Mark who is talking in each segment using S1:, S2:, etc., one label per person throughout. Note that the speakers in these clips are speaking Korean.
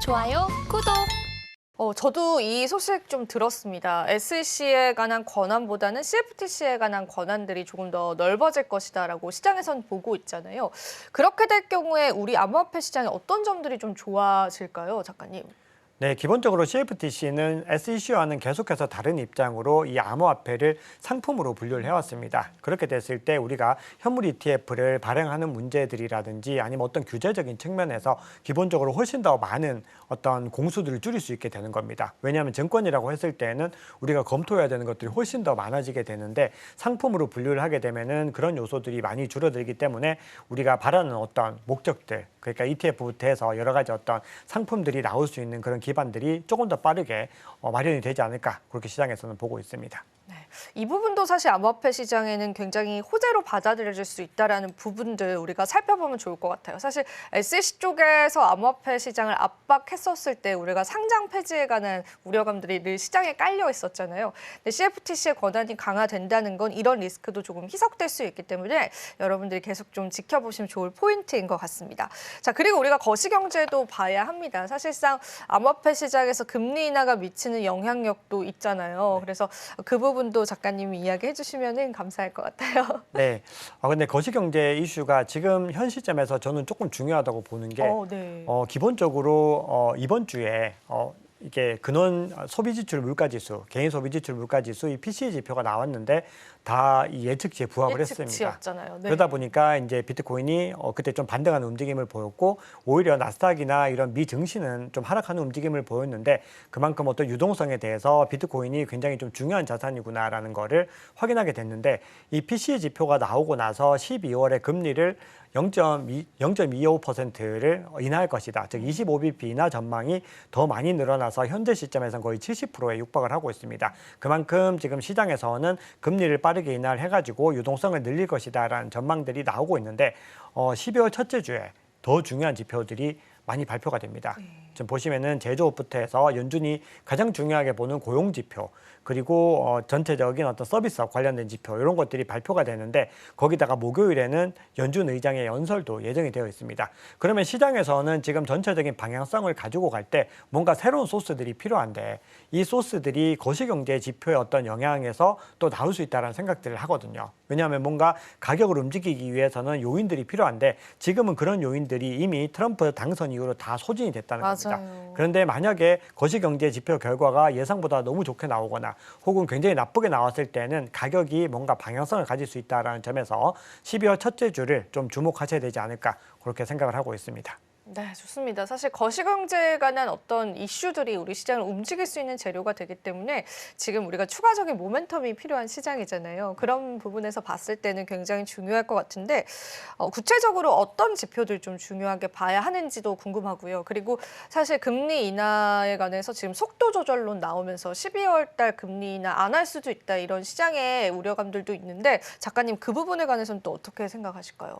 S1: 좋아요, 구독.
S2: 저도 이 소식 좀 들었습니다. SEC에 관한 권한보다는 CFTC에 관한 권한들이 조금 더 넓어질 것이다라고 시장에선 보고 있잖아요. 그렇게 될 경우에 우리 암호화폐 시장에 어떤 점들이 좀 좋아질까요, 작가님?
S3: 네, 기본적으로 CFTC는 SEC와는 계속해서 다른 입장으로 이 암호화폐를 상품으로 분류를 해왔습니다. 그렇게 됐을 때 우리가 현물 ETF를 발행하는 문제들이라든지 아니면 어떤 규제적인 측면에서 기본적으로 훨씬 더 많은 어떤 공수들을 줄일 수 있게 되는 겁니다. 왜냐하면 증권이라고 했을 때는 우리가 검토해야 되는 것들이 훨씬 더 많아지게 되는데 상품으로 분류를 하게 되면은 그런 요소들이 많이 줄어들기 때문에 우리가 바라는 어떤 목적들, 그러니까 ETF부터 해서 여러 가지 어떤 상품들이 나올 수 있는 그런 기반들이 조금 더 빠르게 마련이 되지 않을까, 그렇게 시장에서는 보고 있습니다.
S2: 네, 이 부분도 사실 암호화폐 시장에는 굉장히 호재로 받아들여질 수 있다는 부분들 우리가 살펴보면 좋을 것 같아요. 사실 SEC 쪽에서 암호화폐 시장을 압박했었을 때 우리가 상장 폐지에 관한 우려감들이 늘 시장에 깔려 있었잖아요. 근데 CFTC의 권한이 강화된다는 건 이런 리스크도 조금 희석될 수 있기 때문에 여러분들이 계속 좀 지켜보시면 좋을 포인트인 것 같습니다. 자, 그리고 우리가 거시경제도 봐야 합니다. 사실상 암호화폐 시장에서 금리 인하가 미치는 영향력도 있잖아요. 그래서 그 부분도 작가님이 이야기해 주시면 감사할 것 같아요.
S3: 네. 근데 거시경제 이슈가 지금 현 시점에서 저는 조금 중요하다고 보는 게
S2: 네.
S3: 기본적으로 이번 주에 이게 근원 소비지출 물가지수, 개인 소비지출 물가지수, 이 PCE 지표가 나왔는데 다 이 예측치에 부합을 했습니다.
S2: 예측치였잖아요. 네.
S3: 그러다 보니까 이제 비트코인이 그때 좀 반등하는 움직임을 보였고, 오히려 나스닥이나 이런 미증시는 좀 하락하는 움직임을 보였는데, 그만큼 어떤 유동성에 대해서 비트코인이 굉장히 좀 중요한 자산이구나라는 거를 확인하게 됐는데, 이 PCE 지표가 나오고 나서 12월에 금리를 0.25%를 인하할 것이다. 즉 25bp 인하 전망이 더 많이 늘어나서 현재 시점에서는 거의 70%에 육박을 하고 있습니다. 그만큼 지금 시장에서는 금리를 빠르게 인하를 해가지고 유동성을 늘릴 것이다라는 전망들이 나오고 있는데 12월 첫째 주에 더 중요한 지표들이 많이 발표가 됩니다. 지금 보시면은 제조업부터 해서 연준이 가장 중요하게 보는 고용 지표, 그리고 전체적인 어떤 서비스업 관련된 지표, 이런 것들이 발표가 되는데, 거기다가 목요일에는 연준 의장의 연설도 예정이 되어 있습니다. 그러면 시장에서는 지금 전체적인 방향성을 가지고 갈 때 뭔가 새로운 소스들이 필요한데, 이 소스들이 거시경제 지표의 어떤 영향에서 또 나올 수 있다는 생각들을 하거든요. 왜냐하면 뭔가 가격을 움직이기 위해서는 요인들이 필요한데, 지금은 그런 요인들이 이미 트럼프 당선 이후로 다 소진이 됐다는 겁니다. 그런데 만약에 거시경제 지표 결과가 예상보다 너무 좋게 나오거나 혹은 굉장히 나쁘게 나왔을 때는 가격이 뭔가 방향성을 가질 수 있다는 점에서 12월 첫째 주를 좀 주목하셔야 되지 않을까, 그렇게 생각을 하고 있습니다.
S2: 네, 좋습니다. 사실 거시경제에 관한 어떤 이슈들이 우리 시장을 움직일 수 있는 재료가 되기 때문에 지금 우리가 추가적인 모멘텀이 필요한 시장이잖아요. 그런 부분에서 봤을 때는 굉장히 중요할 것 같은데 구체적으로 어떤 지표들 좀 중요하게 봐야 하는지도 궁금하고요. 그리고 사실 금리 인하에 관해서 지금 속도 조절론 나오면서 12월 달 금리 인하 안 할 수도 있다, 이런 시장의 우려감들도 있는데 작가님, 그 부분에 관해서는 또 어떻게 생각하실까요?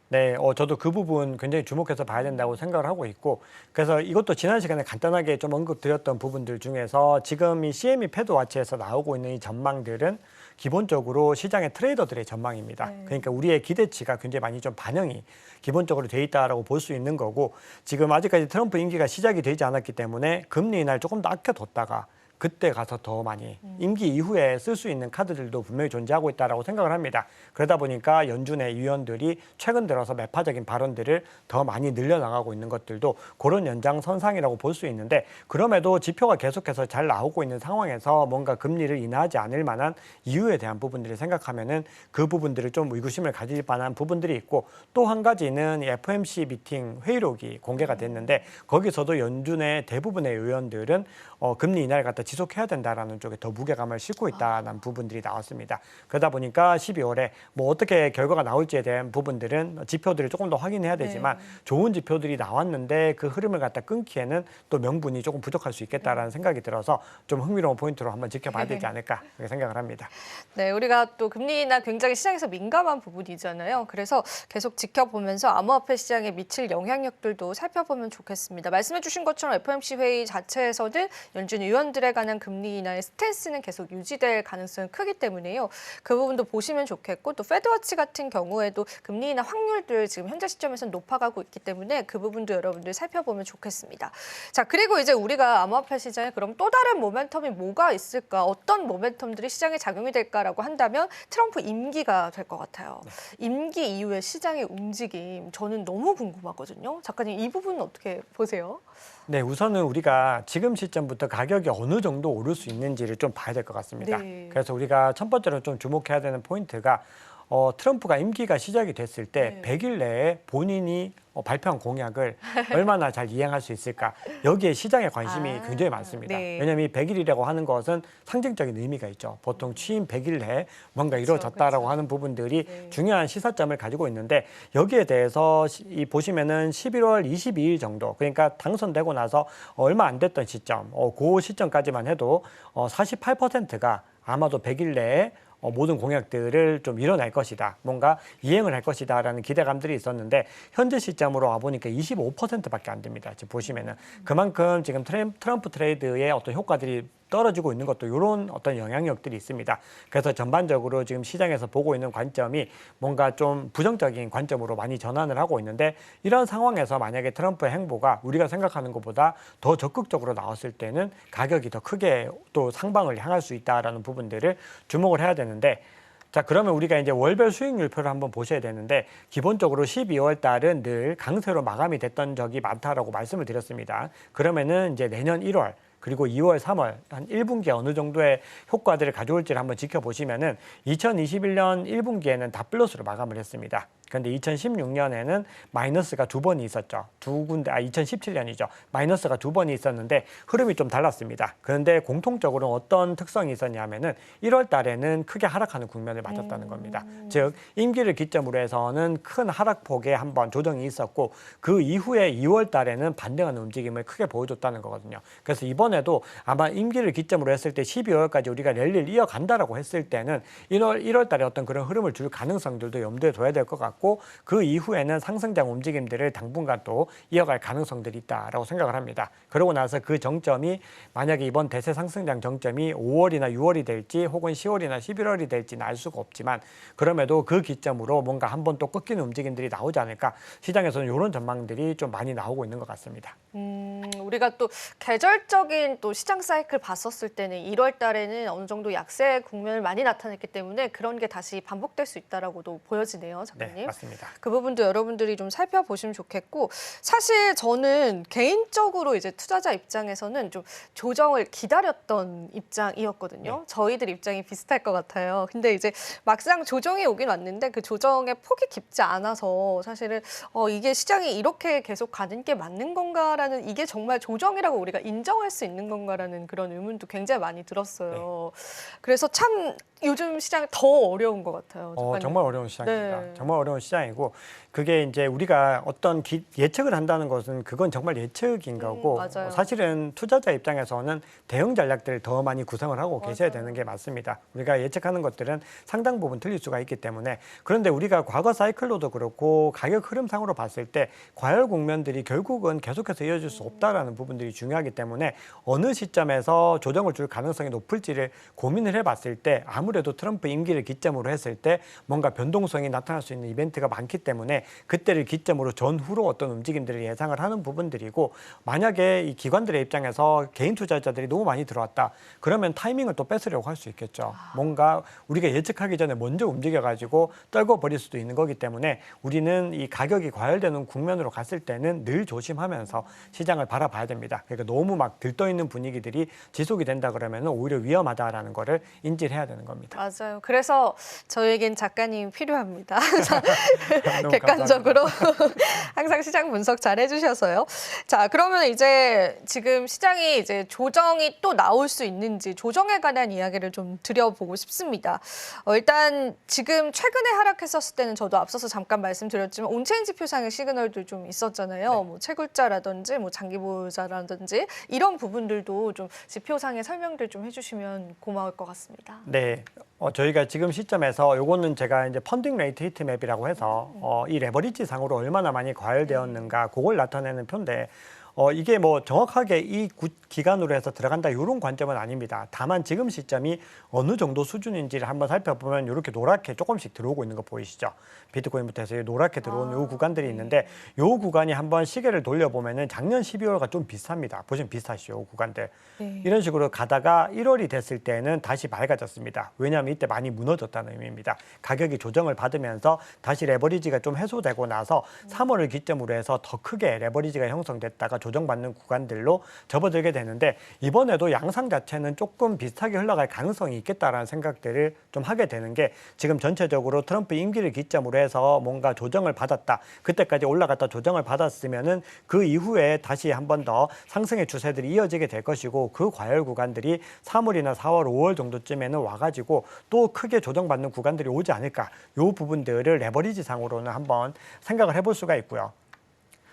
S3: 네, 저도 그 부분 굉장히 주목해서 봐야 된다고 생각을 하고 있고, 그래서 이것도 지난 시간에 간단하게 좀 언급드렸던 부분들 중에서 지금 이 CME 패드와치에서 나오고 있는 이 전망들은 기본적으로 시장의 트레이더들의 전망입니다. 그러니까 우리의 기대치가 굉장히 많이 좀 반영이 기본적으로 돼 있다라고 볼 수 있는 거고, 지금 아직까지 트럼프 임기가 시작이 되지 않았기 때문에 금리 인하를 조금 더 아껴뒀다가 그때 가서 더 많이 임기 이후에 쓸 수 있는 카드들도 분명히 존재하고 있다고 생각을 합니다. 그러다 보니까 연준의 위원들이 최근 들어서 매파적인 발언들을 더 많이 늘려나가고 있는 것들도 그런 연장선상이라고 볼 수 있는데, 그럼에도 지표가 계속해서 잘 나오고 있는 상황에서 뭔가 금리를 인하하지 않을 만한 이유에 대한 부분들을 생각하면은 그 부분들을 좀 의구심을 가질 만한 부분들이 있고, 또 한 가지는 FOMC 미팅 회의록이 공개가 됐는데, 거기서도 연준의 대부분의 의원들은 금리 인하를 갖다 지속해야 된다라는 쪽에 더 무게감을 싣고 있다는 부분들이 나왔습니다. 그러다 보니까 12월에 뭐 어떻게 결과가 나올지에 대한 부분들은 지표들을 조금 더 확인해야 되지만, 좋은 지표들이 나왔는데 그 흐름을 갖다 끊기에는 또 명분이 조금 부족할 수 있겠다라는 생각이 들어서 좀 흥미로운 포인트로 한번 지켜봐야 되지 않을까, 그렇게 생각을 합니다.
S2: 네, 우리가 또 금리 인하 굉장히 시장에서 민감한 부분이잖아요. 그래서 계속 지켜보면서 암호화폐 시장에 미칠 영향력들도 살펴보면 좋겠습니다. 말씀해 주신 것처럼 FOMC 회의 자체에서는 연준 의원들의 관한 금리 인하의 스탠스는 계속 유지될 가능성이 크기 때문에요. 그 부분도 보시면 좋겠고 또 페드워치 같은 경우에도 금리 인하 확률들 지금 현재 시점에서는 높아가고 있기 때문에 그 부분도 여러분들 살펴보면 좋겠습니다. 자, 그리고 이제 우리가 암호화폐 시장에 그럼 또 다른 모멘텀이 뭐가 있을까? 어떤 모멘텀들이 시장에 작용이 될까라고 한다면 트럼프 임기가 될 것 같아요. 임기 이후에 시장의 움직임 저는 너무 궁금하거든요. 작가님 이 부분은 어떻게 보세요?
S3: 네, 우선은 우리가 지금 시점부터 가격이 어느 정도 오를 수 있는지를 좀 봐야 될 것 같습니다.
S2: 네.
S3: 그래서 우리가 첫 번째로 좀 주목해야 되는 포인트가 트럼프가 임기가 시작이 됐을 때
S2: 네.
S3: 100일 내에 본인이 발표한 공약을 얼마나 잘 이행할 수 있을까? 여기에 시장의 관심이 굉장히 많습니다.
S2: 네.
S3: 왜냐하면 이 100일이라고 하는 것은 상징적인 의미가 있죠. 보통 취임 100일 내에 뭔가
S2: 그렇죠,
S3: 이루어졌다라고
S2: 그렇죠.
S3: 하는 부분들이
S2: 네.
S3: 중요한 시사점을 가지고 있는데 여기에 대해서 보시면은 11월 22일 정도 그러니까 당선되고 나서 얼마 안 됐던 시점, 그 시점까지만 해도 48%가 아마도 100일 내에 모든 공약들을 좀 이뤄낼 것이다. 뭔가 이행을 할 것이다라는 기대감들이 있었는데 현재 시점으로 와보니까 25%밖에 안 됩니다. 지금 보시면은 그만큼 지금 트럼프 트레이드의 어떤 효과들이 떨어지고 있는 것도 이런 어떤 영향력들이 있습니다. 그래서 전반적으로 지금 시장에서 보고 있는 관점이 뭔가 좀 부정적인 관점으로 많이 전환을 하고 있는데 이런 상황에서 만약에 트럼프의 행보가 우리가 생각하는 것보다 더 적극적으로 나왔을 때는 가격이 더 크게 또 상방을 향할 수 있다라는 부분들을 주목을 해야 되는데 자, 그러면 우리가 이제 월별 수익률표를 한번 보셔야 되는데 기본적으로 12월 달은 늘 강세로 마감이 됐던 적이 많다라고 말씀을 드렸습니다. 그러면은 이제 내년 1월 그리고 2월, 3월 한 1분기에 어느 정도의 효과들을 가져올지를 한번 지켜보시면은 2021년 1분기에는 다 플러스로 마감을 했습니다. 그런데 2016년에는 마이너스가 두 번이 있었죠. 2017년이죠. 마이너스가 두 번이 있었는데 흐름이 좀 달랐습니다. 그런데 공통적으로 어떤 특성이 있었냐면은 1월 달에는 크게 하락하는 국면을 맞았다는 겁니다. 즉 임기를 기점으로 해서는 큰 하락폭에 한번 조정이 있었고 그 이후에 2월 달에는 반등하는 움직임을 크게 보여줬다는 거거든요. 그래서 이번에도 아마 임기를 기점으로 했을 때 12월까지 우리가 랠리를 이어간다라고 했을 때는 1월 달에 어떤 그런 흐름을 줄 가능성들도 염두에 둬야 될 것 같고 그 이후에는 상승장 움직임들을 당분간 또 이어갈 가능성들이 있다라고 생각을 합니다. 그러고 나서 그 정점이 만약에 이번 대세 상승장 정점이 5월이나 6월이 될지 혹은 10월이나 11월이 될지는 알 수가 없지만 그럼에도 그 기점으로 뭔가 한번 또 꺾이는 움직임들이 나오지 않을까 시장에서는 이런 전망들이 좀 많이 나오고 있는 것 같습니다.
S2: 우리가 또 계절적인 또 시장 사이클 봤었을 때는 1월 달에는 어느 정도 약세 국면을 많이 나타냈기 때문에 그런 게 다시 반복될 수 있다라고도 보여지네요, 작가님.
S3: 네, 맞습니다.
S2: 그 부분도 여러분들이 좀 살펴보시면 좋겠고 사실 저는 개인적으로 이제 투자자 입장에서는 좀 조정을 기다렸던 입장이었거든요.
S3: 네.
S2: 저희들 입장이 비슷할 것 같아요. 근데 이제 막상 조정이 오긴 왔는데 그 조정의 폭이 깊지 않아서 사실은 이게 시장이 이렇게 계속 가는 게 맞는 건가라는 이게 정말 조정이라고 우리가 인정할 수 있는 건가라는 그런 의문도 굉장히 많이 들었어요. 그래서 참 요즘 시장이 더 어려운 것 같아요. 작가님.
S3: 정말 어려운 시장입니다.
S2: 네.
S3: 정말 어려운 시장이고 그게 이제 우리가 어떤 예측을 한다는 것은 그건 정말 예측인 거고
S2: 맞아요.
S3: 사실은 투자자 입장에서는 대응 전략들을 더 많이 구성을 하고 계셔야 되는 게 맞습니다. 우리가 예측하는 것들은 상당 부분 틀릴 수가 있기 때문에 그런데 우리가 과거 사이클로도 그렇고 가격 흐름상으로 봤을 때 과열 국면들이 결국은 계속해서 이어질 수 없다라는 부분들이 중요하기 때문에 어느 시점에서 조정을 줄 가능성이 높을지를 고민을 해봤을 때 아무래도 트럼프 임기를 기점으로 했을 때 뭔가 변동성이 나타날 수 있는 이벤트가 많기 때문에 그때를 기점으로 전후로 어떤 움직임들을 예상을 하는 부분들이고 만약에 이 기관들의 입장에서 개인 투자자들이 너무 많이 들어왔다 그러면 타이밍을 또 뺏으려고 할 수 있겠죠. 뭔가 우리가 예측하기 전에 먼저 움직여가지고 떨궈 버릴 수도 있는 거기 때문에 우리는 이 가격이 과열되는 국면으로 갔을 때는 늘 조심하면서 시장을 바라봐야 됩니다. 그러니까 너무 막 들떠 있는 분위기들이 지속이 된다 그러면 오히려 위험하다라는 거를 인지를 해야 되는 겁니다.
S2: 맞아요. 그래서 저에겐 작가님 필요합니다.
S3: 너무
S2: 객관적으로 항상 시장 분석 잘 해주셔서요. 자, 그러면 이제 지금 시장이 이제 조정이 또 나올 수 있는지 조정에 관한 이야기를 좀 드려보고 싶습니다. 일단 지금 최근에 하락했었을 때는 저도 앞서서 잠깐 말씀드렸지만 온체인 지표상의 시그널도 좀 있었잖아요.
S3: 네.
S2: 뭐 채굴자라든지 뭐 장기 보유자라든지 이런 부분들도 좀 지표상의 설명들 좀 해주시면 고마울 것 같습니다.
S3: 네, 저희가 지금 시점에서 요거는 제가 이제 펀딩 레이트 히트맵이라고 해서 이 레버리지 상으로 얼마나 많이 과열되었는가 그걸 나타내는 표인데 이게 뭐 정확하게 이 기간으로 해서 들어간다 이런 관점은 아닙니다. 다만 지금 시점이 어느 정도 수준인지를 한번 살펴보면 이렇게 노랗게 조금씩 들어오고 있는 거 보이시죠? 비트코인부터 해서 노랗게 들어오는 요 구간들이 있는데 요 구간이 한번 시계를 돌려보면은 작년 12월과 좀 비슷합니다. 보시면 비슷하시죠? 요 구간들.
S2: 네.
S3: 이런 식으로 가다가 1월이 됐을 때는 다시 맑아졌습니다. 왜냐하면 이때 많이 무너졌다는 의미입니다. 가격이 조정을 받으면서 다시 레버리지가 좀 해소되고 나서 3월을 기점으로 해서 더 크게 레버리지가 형성됐다가 조정받는 구간들로 접어들게 되는데 이번에도 양상 자체는 조금 비슷하게 흘러갈 가능성이 있겠다라는 생각들을 좀 하게 되는 게 지금 전체적으로 트럼프 임기를 기점으로 해서 뭔가 조정을 받았다. 그때까지 올라갔다 조정을 받았으면은 그 이후에 다시 한 번 더 상승의 추세들이 이어지게 될 것이고 그 과열 구간들이 3월이나 4월, 5월 정도쯤에는 와가지고 또 크게 조정받는 구간들이 오지 않을까. 이 부분들을 레버리지 상으로는 한번 생각을 해볼 수가 있고요.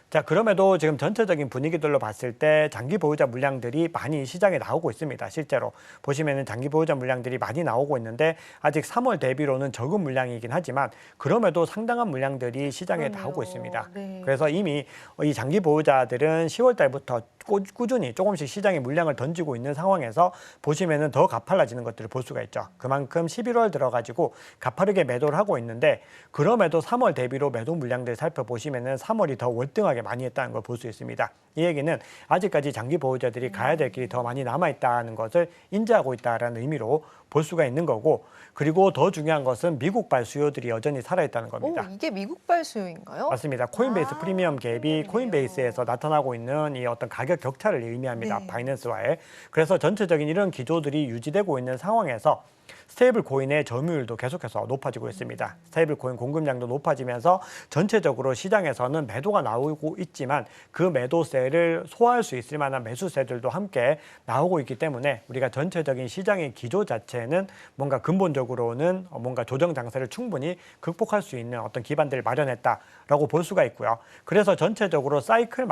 S3: 자, 그럼에도 지금 전체적인 분위기들로 봤을 때 장기 보유자 물량들이 많이 시장에 나오고 있습니다. 실제로 보시면은 장기 보유자 물량들이 많이 나오고 있는데 아직 3월 대비로는 적은 물량이긴 하지만 그럼에도 상당한 물량들이 시장에 나오고 있습니다.
S2: 네.
S3: 그래서 이미 이 장기 보유자들은 10월 달부터 꾸준히 조금씩 시장에 물량을 던지고 있는 상황에서 보시면은 더 가팔라지는 것들을 볼 수가 있죠. 그만큼 11월 들어가지고 가파르게 매도를 하고 있는데 그럼에도 3월 대비로 매도 물량들 살펴보시면은 3월이 더 월등하게 많이 했다는 걸 볼 수 있습니다. 이 얘기는 아직까지 장기 보유자들이 가야 될 길이 더 많이 남아 있다는 것을 인지하고 있다는 의미로 볼 수가 있는 거고 그리고 더 중요한 것은 미국발 수요들이 여전히 살아있다는 겁니다.
S2: 이게 미국발 수요인가요?
S3: 맞습니다. 코인베이스 프리미엄 갭이
S2: 그러네요.
S3: 코인베이스에서 나타나고 있는 이 어떤 가격 격차를 의미합니다.
S2: 네.
S3: 바이낸스와의. 그래서 전체적인 이런 기조들이 유지되고 있는 상황에서 스테이블 코인의 점유율도 계속해서 높아지고 있습니다. 스테이블 코인 공급량도 높아지면서 전체적으로 시장에서는 매도가 나오고 있지만 그 매도세를 소화할 수 있을 만한 매수세들도 함께 나오고 있기 때문에 우리가 전체적인 시장의 기조 자체는 뭔가 근본적으로는 뭔가 조정 장세를 충분히 극복할 수 있는 어떤 기반들을 마련했다라고 볼 수가 있고요. 그래서 전체적으로 사이클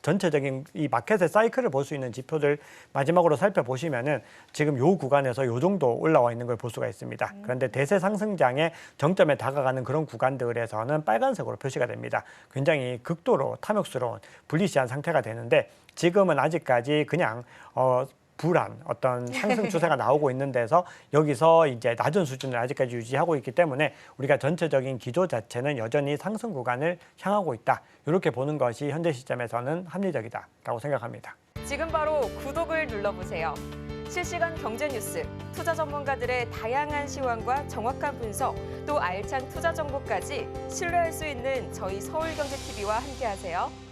S3: 전체적인 이 마켓의 사이클을 볼 수 있는 지표들 마지막으로 살펴보시면은 지금 요 구간에서 요 정도 올라와 있는 걸 볼 수가 있습니다. 그런데 대세 상승장의 정점에 다가가는 그런 구간들에서는 빨간색으로 표시가 됩니다. 굉장히 극도로 탐욕스러운 불리시한 상태가 되는데 지금은 아직까지 그냥 불안 어떤 상승 추세가 나오고 있는 데서 여기서 이제 낮은 수준을 아직까지 유지하고 있기 때문에 우리가 전체적인 기조 자체는 여전히 상승 구간을 향하고 있다. 이렇게 보는 것이 현재 시점에서는 합리적이다라고 생각합니다.
S1: 지금 바로 구독을 눌러보세요. 실시간 경제 뉴스, 투자 전문가들의 다양한 시황과 정확한 분석, 또 알찬 투자 정보까지 신뢰할 수 있는 저희 서울경제TV와 함께하세요.